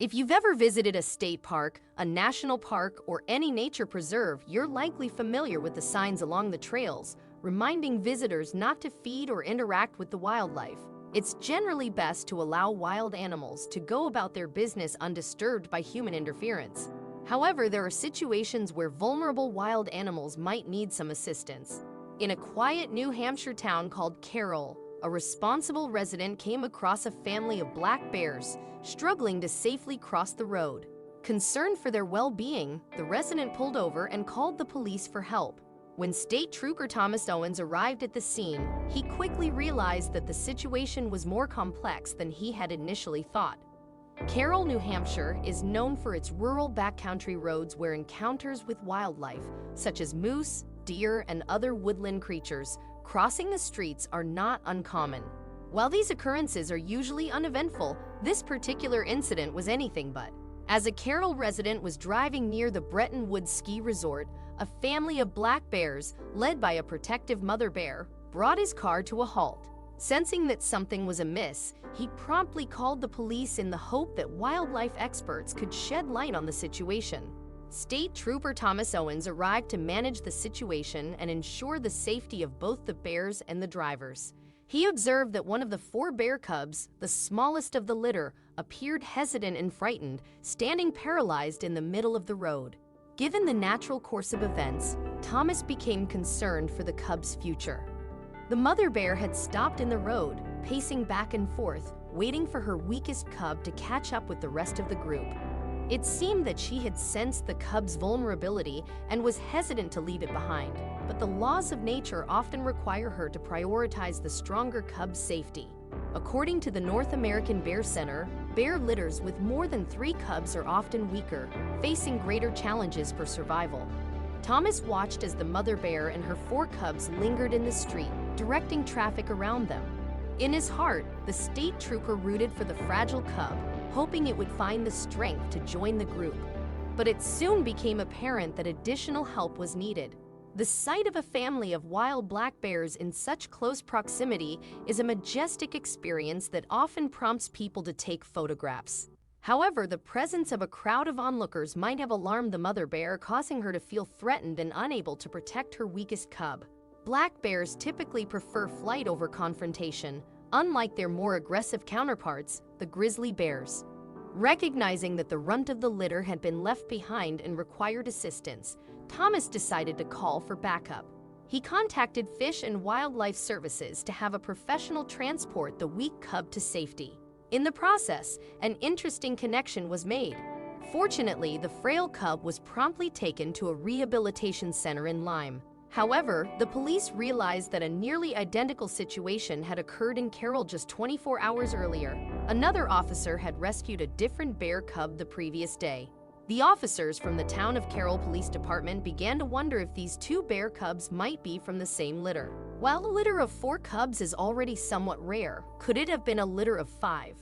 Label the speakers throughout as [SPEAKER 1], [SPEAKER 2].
[SPEAKER 1] If you've ever visited a state park, a national park, or any nature preserve, you're likely familiar with the signs along the trails, reminding visitors not to feed or interact with the wildlife. It's generally best to allow wild animals to go about their business undisturbed by human interference. However, there are situations where vulnerable wild animals might need some assistance. In a quiet New Hampshire town called Carroll, a responsible resident came across a family of black bears struggling to safely cross the road. Concerned for their well-being, the resident pulled over and called the police for help. When State Trooper Thomas Owens arrived at the scene, he quickly realized that the situation was more complex than he had initially thought. Carroll, New Hampshire, is known for its rural backcountry roads where encounters with wildlife, such as moose, deer, and other woodland creatures, crossing the streets are not uncommon. While these occurrences are usually uneventful, this particular incident was anything but. As a Carroll resident was driving near the Bretton Woods ski resort, a family of black bears, led by a protective mother bear, brought his car to a halt. Sensing that something was amiss, he promptly called the police in the hope that wildlife experts could shed light on the situation. State Trooper Thomas Owens arrived to manage the situation and ensure the safety of both the bears and the drivers. He observed that one of the 4 bear cubs, the smallest of the litter, appeared hesitant and frightened, standing paralyzed in the middle of the road. Given the natural course of events, Thomas became concerned for the cub's future. The mother bear had stopped in the road, pacing back and forth, waiting for her weakest cub to catch up with the rest of the group. It seemed that she had sensed the cub's vulnerability and was hesitant to leave it behind, but the laws of nature often require her to prioritize the stronger cub's safety. According to the North American Bear Center, bear litters with more than 3 cubs are often weaker, facing greater challenges for survival. Thomas watched as the mother bear and her 4 cubs lingered in the street, directing traffic around them. In his heart, the state trooper rooted for the fragile cub, hoping it would find the strength to join the group. But it soon became apparent that additional help was needed. The sight of a family of wild black bears in such close proximity is a majestic experience that often prompts people to take photographs. However, the presence of a crowd of onlookers might have alarmed the mother bear, causing her to feel threatened and unable to protect her weakest cub. Black bears typically prefer flight over confrontation, unlike their more aggressive counterparts, the grizzly bears. Recognizing that the runt of the litter had been left behind and required assistance, Thomas decided to call for backup. He contacted Fish and Wildlife Services to have a professional transport the weak cub to safety. In the process, an interesting connection was made. Fortunately, the frail cub was promptly taken to a rehabilitation center in Lyme. However, the police realized that a nearly identical situation had occurred in Carroll just 24 hours earlier. Another officer had rescued a different bear cub the previous day. The officers from the town of Carroll Police Department began to wonder if these 2 bear cubs might be from the same litter. While a litter of 4 cubs is already somewhat rare, could it have been a litter of 5?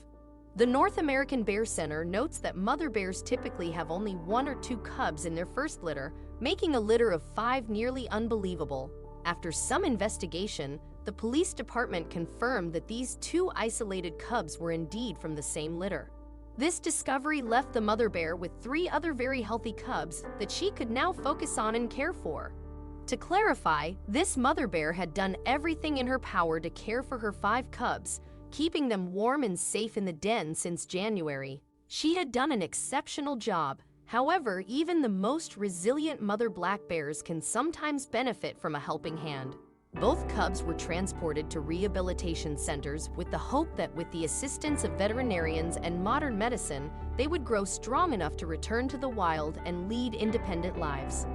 [SPEAKER 1] The North American Bear Center notes that mother bears typically have only 1 or 2 cubs in their first litter, making a litter of 5 nearly unbelievable. After some investigation, the police department confirmed that these 2 isolated cubs were indeed from the same litter. This discovery left the mother bear with 3 other very healthy cubs that she could now focus on and care for. To clarify, this mother bear had done everything in her power to care for her 5 cubs, keeping them warm and safe in the den since January. She had done an exceptional job. However, even the most resilient mother black bears can sometimes benefit from a helping hand. Both cubs were transported to rehabilitation centers with the hope that with the assistance of veterinarians and modern medicine, they would grow strong enough to return to the wild and lead independent lives.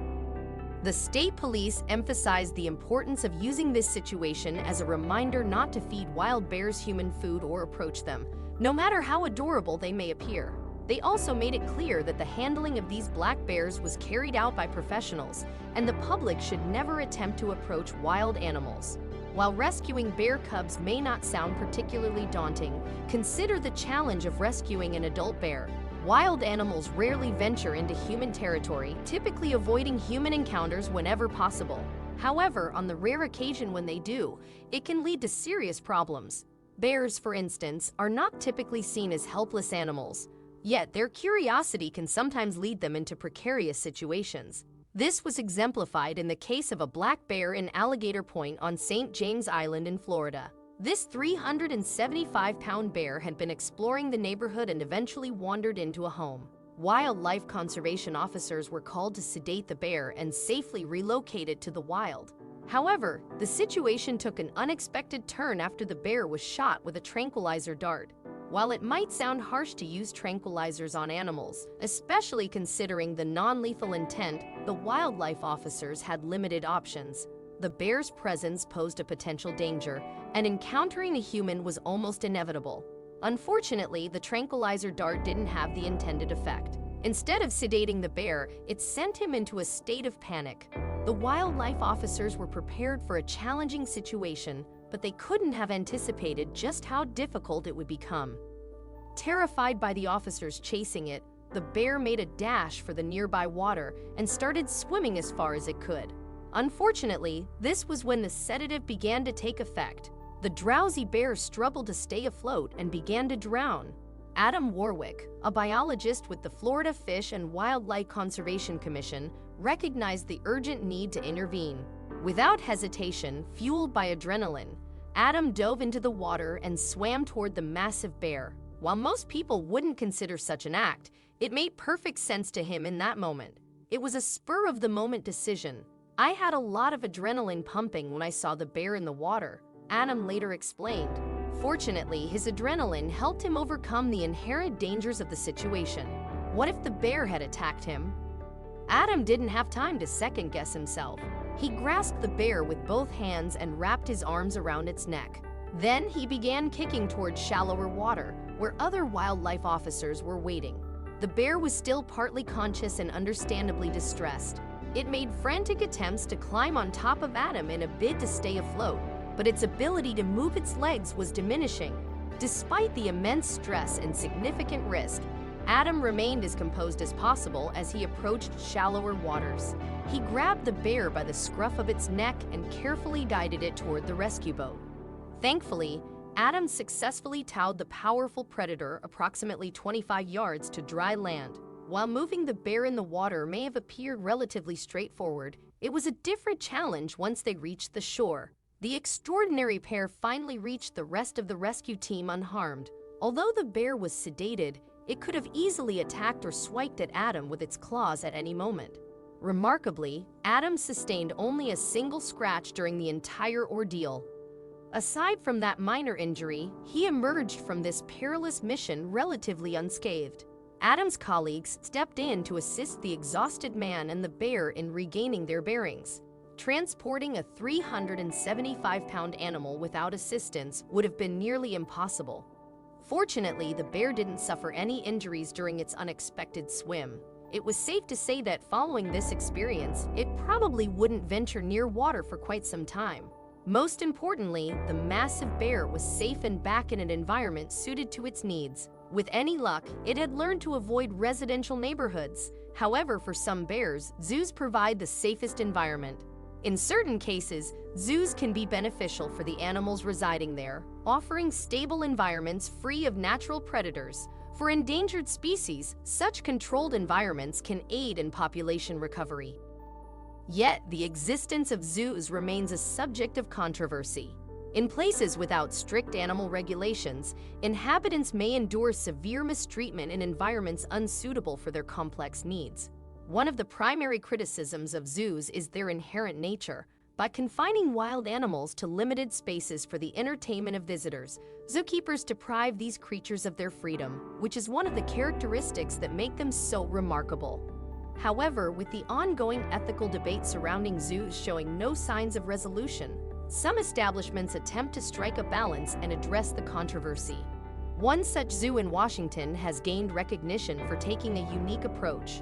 [SPEAKER 1] The state police emphasized the importance of using this situation as a reminder not to feed wild bears human food or approach them, no matter how adorable they may appear. They also made it clear that the handling of these black bears was carried out by professionals, and the public should never attempt to approach wild animals. While rescuing bear cubs may not sound particularly daunting, consider the challenge of rescuing an adult bear. Wild animals rarely venture into human territory, typically avoiding human encounters whenever possible. However, on the rare occasion when they do, it can lead to serious problems. Bears, for instance, are not typically seen as helpless animals. Yet their curiosity can sometimes lead them into precarious situations. This was exemplified in the case of a black bear in Alligator Point on St. James Island in Florida. This 375-pound bear had been exploring the neighborhood and eventually wandered into a home. Wildlife conservation officers were called to sedate the bear and safely relocate it to the wild. However, the situation took an unexpected turn after the bear was shot with a tranquilizer dart. While it might sound harsh to use tranquilizers on animals, especially considering the non-lethal intent, the wildlife officers had limited options. The bear's presence posed a potential danger, and encountering a human was almost inevitable. Unfortunately, the tranquilizer dart didn't have the intended effect. Instead of sedating the bear, it sent him into a state of panic. The wildlife officers were prepared for a challenging situation, but they couldn't have anticipated just how difficult it would become. Terrified by the officers chasing it, the bear made a dash for the nearby water and started swimming as far as it could. Unfortunately, this was when the sedative began to take effect. The drowsy bear struggled to stay afloat and began to drown. Adam Warwick, a biologist with the Florida Fish and Wildlife Conservation Commission, recognized the urgent need to intervene. Without hesitation, fueled by adrenaline, Adam dove into the water and swam toward the massive bear. While most people wouldn't consider such an act, it made perfect sense to him in that moment. It was a spur-of-the-moment decision. "I had a lot of adrenaline pumping when I saw the bear in the water," Adam later explained. Fortunately, his adrenaline helped him overcome the inherent dangers of the situation. What if the bear had attacked him? Adam didn't have time to second-guess himself. He grasped the bear with both hands and wrapped his arms around its neck. Then he began kicking towards shallower water, where other wildlife officers were waiting. The bear was still partly conscious and understandably distressed. It made frantic attempts to climb on top of Adam in a bid to stay afloat, but its ability to move its legs was diminishing. Despite the immense stress and significant risk, Adam remained as composed as possible as he approached shallower waters. He grabbed the bear by the scruff of its neck and carefully guided it toward the rescue boat. Thankfully, Adam successfully towed the powerful predator approximately 25 yards to dry land. While moving the bear in the water may have appeared relatively straightforward, it was a different challenge once they reached the shore. The extraordinary pair finally reached the rest of the rescue team unharmed. Although the bear was sedated, it could have easily attacked or swiped at Adam with its claws at any moment. Remarkably, Adam sustained only a single scratch during the entire ordeal. Aside from that minor injury, he emerged from this perilous mission relatively unscathed. Adam's colleagues stepped in to assist the exhausted man and the bear in regaining their bearings. Transporting a 375-pound animal without assistance would have been nearly impossible. Fortunately, the bear didn't suffer any injuries during its unexpected swim. It was safe to say that following this experience, it probably wouldn't venture near water for quite some time. Most importantly, the massive bear was safe and back in an environment suited to its needs. With any luck, it had learned to avoid residential neighborhoods. However, for some bears, zoos provide the safest environment. In certain cases, zoos can be beneficial for the animals residing there, offering stable environments free of natural predators. For endangered species, such controlled environments can aid in population recovery. Yet, the existence of zoos remains a subject of controversy. In places without strict animal regulations, inhabitants may endure severe mistreatment in environments unsuitable for their complex needs. One of the primary criticisms of zoos is their inherent nature. By confining wild animals to limited spaces for the entertainment of visitors, zookeepers deprive these creatures of their freedom, which is one of the characteristics that make them so remarkable. However, with the ongoing ethical debate surrounding zoos showing no signs of resolution, some establishments attempt to strike a balance and address the controversy. One such zoo in Washington has gained recognition for taking a unique approach.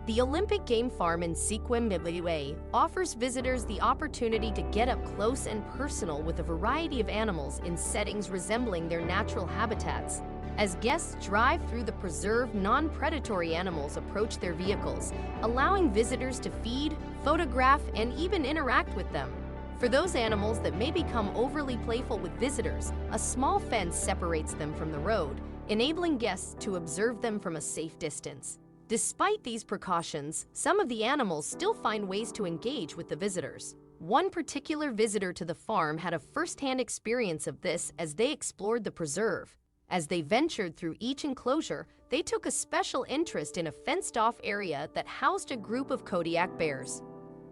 [SPEAKER 1] The Olympic Game Farm in Sequim offers visitors the opportunity to get up close and personal with a variety of animals in settings resembling their natural habitats. As guests drive through the preserved, non-predatory animals approach their vehicles, allowing visitors to feed, photograph, and even interact with them. For those animals that may become overly playful with visitors, a small fence separates them from the road, enabling guests to observe them from a safe distance. Despite these precautions, some of the animals still find ways to engage with the visitors. One particular visitor to the farm had a first-hand experience of this as they explored the preserve. As they ventured through each enclosure, they took a special interest in a fenced-off area that housed a group of Kodiak bears.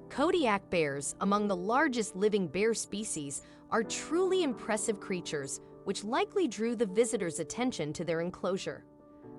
[SPEAKER 1] Kodiak bears, among the largest living bear species, are truly impressive creatures, which likely drew the visitors' attention to their enclosure.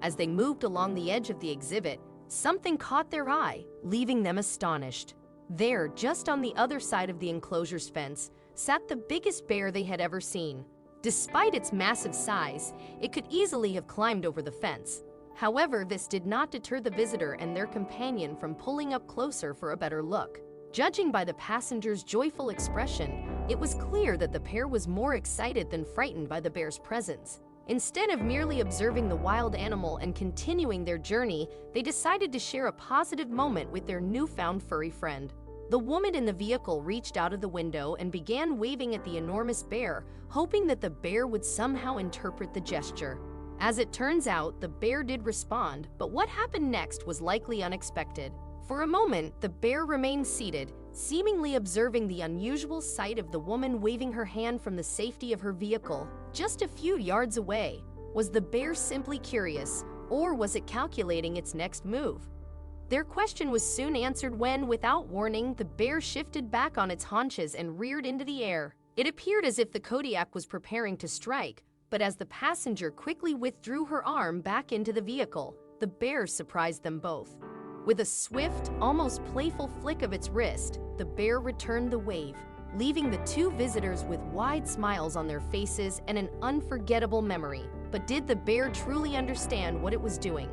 [SPEAKER 1] As they moved along the edge of the exhibit, something caught their eye, leaving them astonished. There, just on the other side of the enclosure's fence, sat the biggest bear they had ever seen. Despite its massive size, it could easily have climbed over the fence. However, this did not deter the visitor and their companion from pulling up closer for a better look. Judging by the passenger's joyful expression, it was clear that the pair was more excited than frightened by the bear's presence. Instead of merely observing the wild animal and continuing their journey, they decided to share a positive moment with their newfound furry friend. The woman in the vehicle reached out of the window and began waving at the enormous bear, hoping that the bear would somehow interpret the gesture. As it turns out, the bear did respond, but what happened next was likely unexpected. For a moment, the bear remained seated, seemingly observing the unusual sight of the woman waving her hand from the safety of her vehicle, just a few yards away. Was the bear simply curious, or was it calculating its next move? Their question was soon answered when, without warning, the bear shifted back on its haunches and reared into the air. It appeared as if the Kodiak was preparing to strike, but as the passenger quickly withdrew her arm back into the vehicle, the bear surprised them both. With a swift, almost playful flick of its wrist, the bear returned the wave, leaving the two visitors with wide smiles on their faces and an unforgettable memory. But did the bear truly understand what it was doing?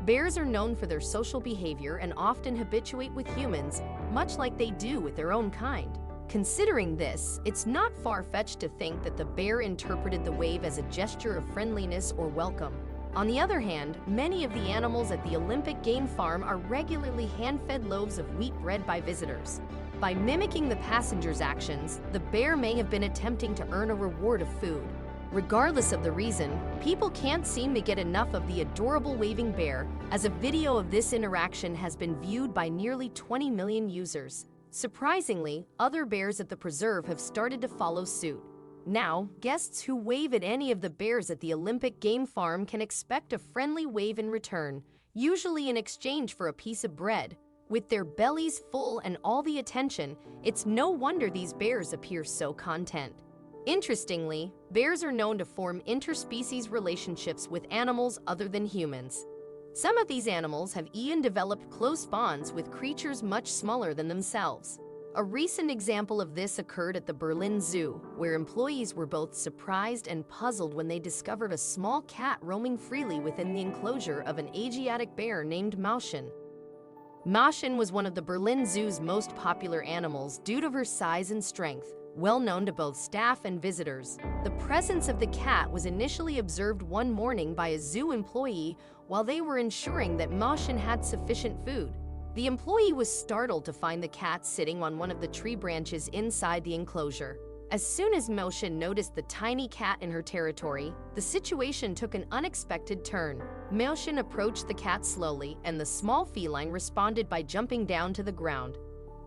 [SPEAKER 1] Bears are known for their social behavior and often habituate with humans, much like they do with their own kind. Considering this, it's not far-fetched to think that the bear interpreted the wave as a gesture of friendliness or welcome. On the other hand, many of the animals at the Olympic Game Farm are regularly hand-fed loaves of wheat bread by visitors. By mimicking the passengers' actions, the bear may have been attempting to earn a reward of food. Regardless of the reason, people can't seem to get enough of the adorable waving bear, as a video of this interaction has been viewed by nearly 20 million users. Surprisingly, other bears at the preserve have started to follow suit. Now, guests who wave at any of the bears at the Olympic Game Farm can expect a friendly wave in return, usually in exchange for a piece of bread. With their bellies full and all the attention, it's no wonder these bears appear so content. Interestingly, bears are known to form interspecies relationships with animals other than humans. Some of these animals have even developed close bonds with creatures much smaller than themselves. A recent example of this occurred at the Berlin Zoo, where employees were both surprised and puzzled when they discovered a small cat roaming freely within the enclosure of an Asiatic bear named Mauchen. Mauchen was one of the Berlin Zoo's most popular animals due to her size and strength, well known to both staff and visitors. The presence of the cat was initially observed one morning by a zoo employee while they were ensuring that Mauchen had sufficient food. The employee was startled to find the cat sitting on one of the tree branches inside the enclosure. As soon as Mauchen noticed the tiny cat in her territory, the situation took an unexpected turn. Mauchen approached the cat slowly, and the small feline responded by jumping down to the ground.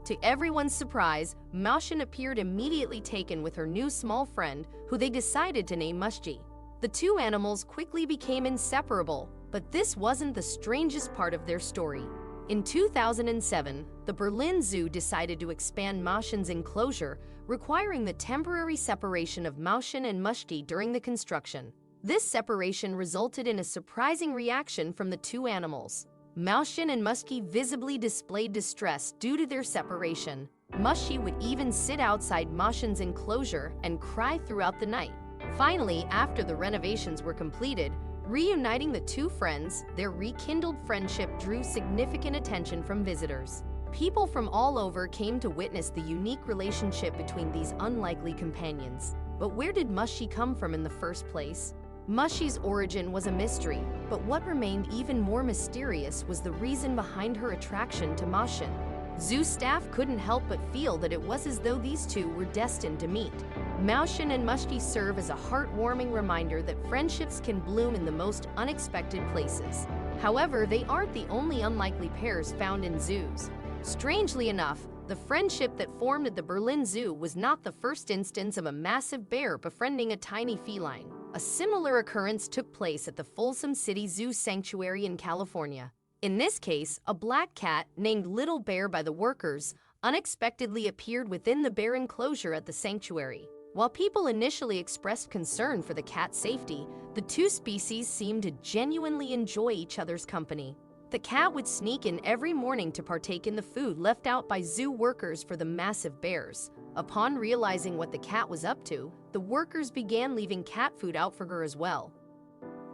[SPEAKER 1] To everyone's surprise, Mauchen appeared immediately taken with her new small friend, who they decided to name Mushji. The two animals quickly became inseparable, but this wasn't the strangest part of their story. In 2007, the Berlin Zoo decided to expand Mauchen's enclosure, requiring the temporary separation of Mauchen and Mushki during the construction. This separation resulted in a surprising reaction from the two animals. Mauchen and Mushki visibly displayed distress due to their separation. Mushki would even sit outside Mauchen's enclosure and cry throughout the night. Finally, after the renovations were completed, reuniting the two friends, their rekindled friendship drew significant attention from visitors. People from all over came to witness the unique relationship between these unlikely companions. But where did Mushki come from in the first place? Mushki's origin was a mystery, but what remained even more mysterious was the reason behind her attraction to Mauchen. Zoo staff couldn't help but feel that it was as though these two were destined to meet. Mauchen and Mushti serve as a heartwarming reminder that friendships can bloom in the most unexpected places. However, they aren't the only unlikely pairs found in zoos. Strangely enough, the friendship that formed at the Berlin Zoo was not the first instance of a massive bear befriending a tiny feline. A similar occurrence took place at the Folsom City Zoo Sanctuary in California. In this case, a black cat, named Little Bear by the workers, unexpectedly appeared within the bear enclosure at the sanctuary. While people initially expressed concern for the cat's safety, the two species seemed to genuinely enjoy each other's company. The cat would sneak in every morning to partake in the food left out by zoo workers for the massive bears. Upon realizing what the cat was up to, the workers began leaving cat food out for her as well.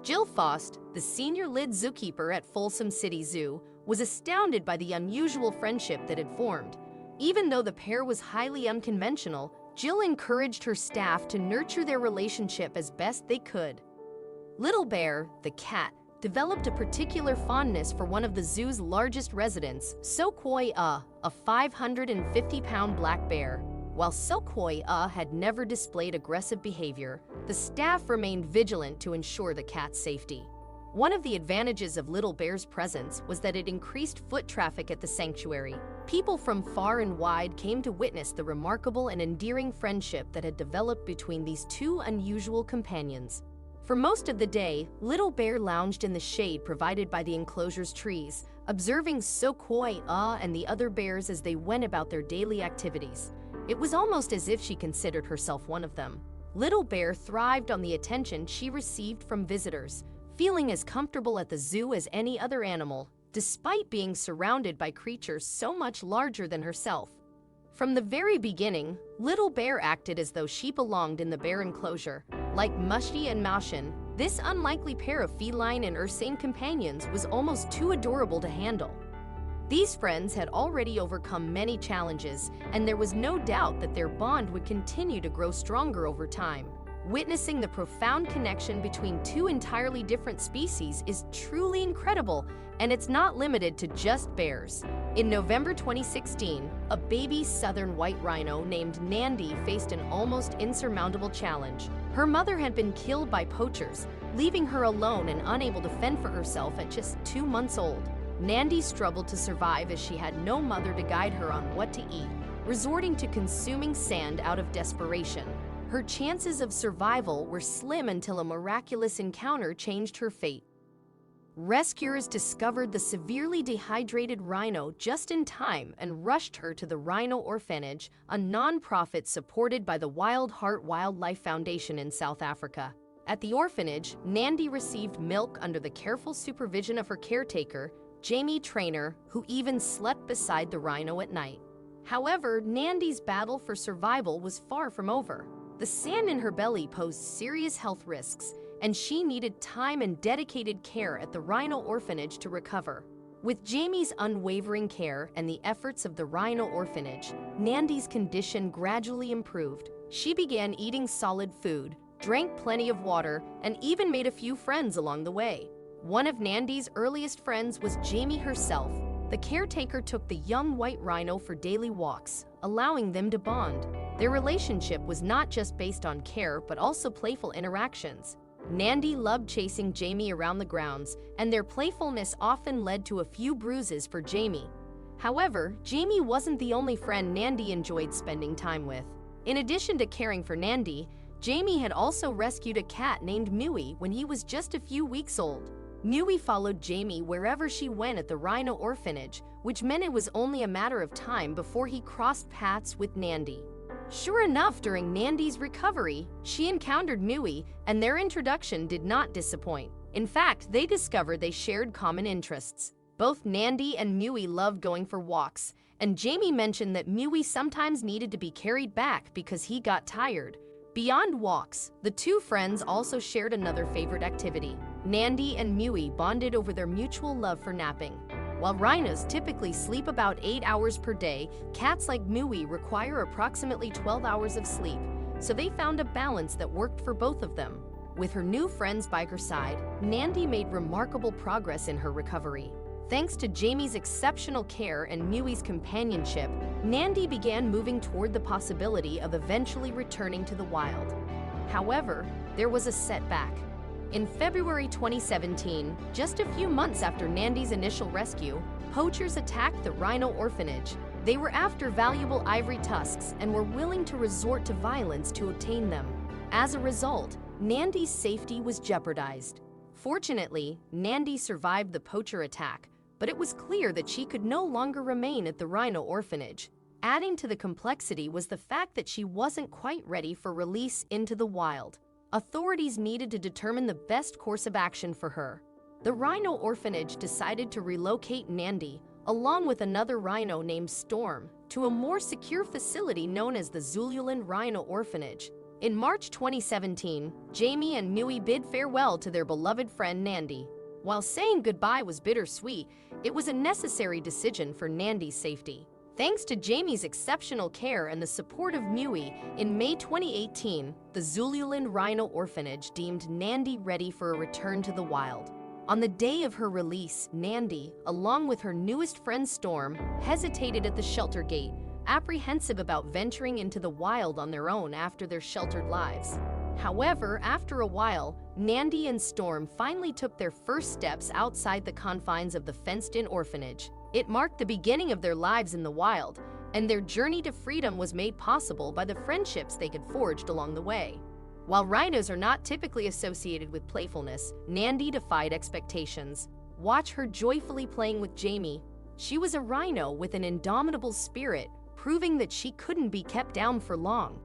[SPEAKER 1] Jill Faust, the senior lead zookeeper at Folsom City Zoo, was astounded by the unusual friendship that had formed. Even though the pair was highly unconventional, Jill encouraged her staff to nurture their relationship as best they could. Little Bear, the cat, developed a particular fondness for one of the zoo's largest residents, Sokwoi-a 550-pound black bear. While Sokwoi-a had never displayed aggressive behavior, the staff remained vigilant to ensure the cat's safety. One of the advantages of Little Bear's presence was that it increased foot traffic at the sanctuary. People from far and wide came to witness the remarkable and endearing friendship that had developed between these two unusual companions. For most of the day, Little Bear lounged in the shade provided by the enclosure's trees, observing Sokwoi-a and the other bears as they went about their daily activities. It was almost as if she considered herself one of them. Little Bear thrived on the attention she received from visitors, feeling as comfortable at the zoo as any other animal, despite being surrounded by creatures so much larger than herself. From the very beginning, Little Bear acted as though she belonged in the bear enclosure. Like Mushti and Mauchen, this unlikely pair of feline and ursine companions was almost too adorable to handle. These friends had already overcome many challenges, and there was no doubt that their bond would continue to grow stronger over time. Witnessing the profound connection between two entirely different species is truly incredible, and it's not limited to just bears. In November 2016, a baby southern white rhino named Nandi faced an almost insurmountable challenge. Her mother had been killed by poachers, leaving her alone and unable to fend for herself at just 2 months old. Nandi struggled to survive as she had no mother to guide her on what to eat, resorting to consuming sand out of desperation. Her chances of survival were slim until a miraculous encounter changed her fate. Rescuers discovered the severely dehydrated rhino just in time and rushed her to the Rhino Orphanage, a non-profit supported by the Wild Heart Wildlife Foundation in South Africa. At the orphanage, Nandi received milk under the careful supervision of her caretaker, Jamie Trainer, who even slept beside the rhino at night. However, Nandi's battle for survival was far from over. The sand in her belly posed serious health risks, and she needed time and dedicated care at the Rhino Orphanage to recover. With Jamie's unwavering care and the efforts of the Rhino Orphanage, Nandi's condition gradually improved. She began eating solid food, drank plenty of water, and even made a few friends along the way. One of Nandi's earliest friends was Jamie herself. The caretaker took the young white rhino for daily walks, allowing them to bond. Their relationship was not just based on care, but also playful interactions. Nandi loved chasing Jamie around the grounds, and their playfulness often led to a few bruises for Jamie. However, Jamie wasn't the only friend Nandi enjoyed spending time with. In addition to caring for Nandi, Jamie had also rescued a cat named Mui when he was just a few weeks old. Mui followed Jamie wherever she went at the Rhino Orphanage, which meant it was only a matter of time before he crossed paths with Nandi. Sure enough, during Nandi's recovery, she encountered Mui, and their introduction did not disappoint. In fact, they discovered they shared common interests. Both Nandi and Mui loved going for walks, and Jamie mentioned that Mui sometimes needed to be carried back because he got tired. Beyond walks, the two friends also shared another favorite activity. Nandi and Mui bonded over their mutual love for napping. While rhinos typically sleep about 8 hours per day, cats like Mui require approximately 12 hours of sleep, so they found a balance that worked for both of them. With her new friends by her side, Nandi made remarkable progress in her recovery. Thanks to Jamie's exceptional care and Mui's companionship, Nandi began moving toward the possibility of eventually returning to the wild. However, there was a setback. In February 2017, just a few months after Nandi's initial rescue, poachers attacked the Rhino orphanage. They were after valuable ivory tusks and were willing to resort to violence to obtain them. As a result, Nandi's safety was jeopardized. Fortunately, Nandi survived the poacher attack, but it was clear that she could no longer remain at the Rhino orphanage. Adding to the complexity was the fact that she wasn't quite ready for release into the wild. Authorities needed to determine the best course of action for her. The Rhino orphanage decided to relocate Nandi, along with another rhino named Storm, to a more secure facility known as the Zululand Rhino Orphanage. In March 2017, Jamie and Mui bid farewell to their beloved friend Nandi. While saying goodbye was bittersweet, it was a necessary decision for Nandi's safety. Thanks to Jamie's exceptional care and the support of Mui, in May 2018, the Zululand Rhino Orphanage deemed Nandi ready for a return to the wild. On the day of her release, Nandi, along with her newest friend Storm, hesitated at the shelter gate, apprehensive about venturing into the wild on their own after their sheltered lives. However, after a while, Nandi and Storm finally took their first steps outside the confines of the fenced-in orphanage. It marked the beginning of their lives in the wild, and their journey to freedom was made possible by the friendships they had forged along the way. While rhinos are not typically associated with playfulness, Nandi defied expectations. Watch her joyfully playing with Jamie. She was a rhino with an indomitable spirit, proving that she couldn't be kept down for long.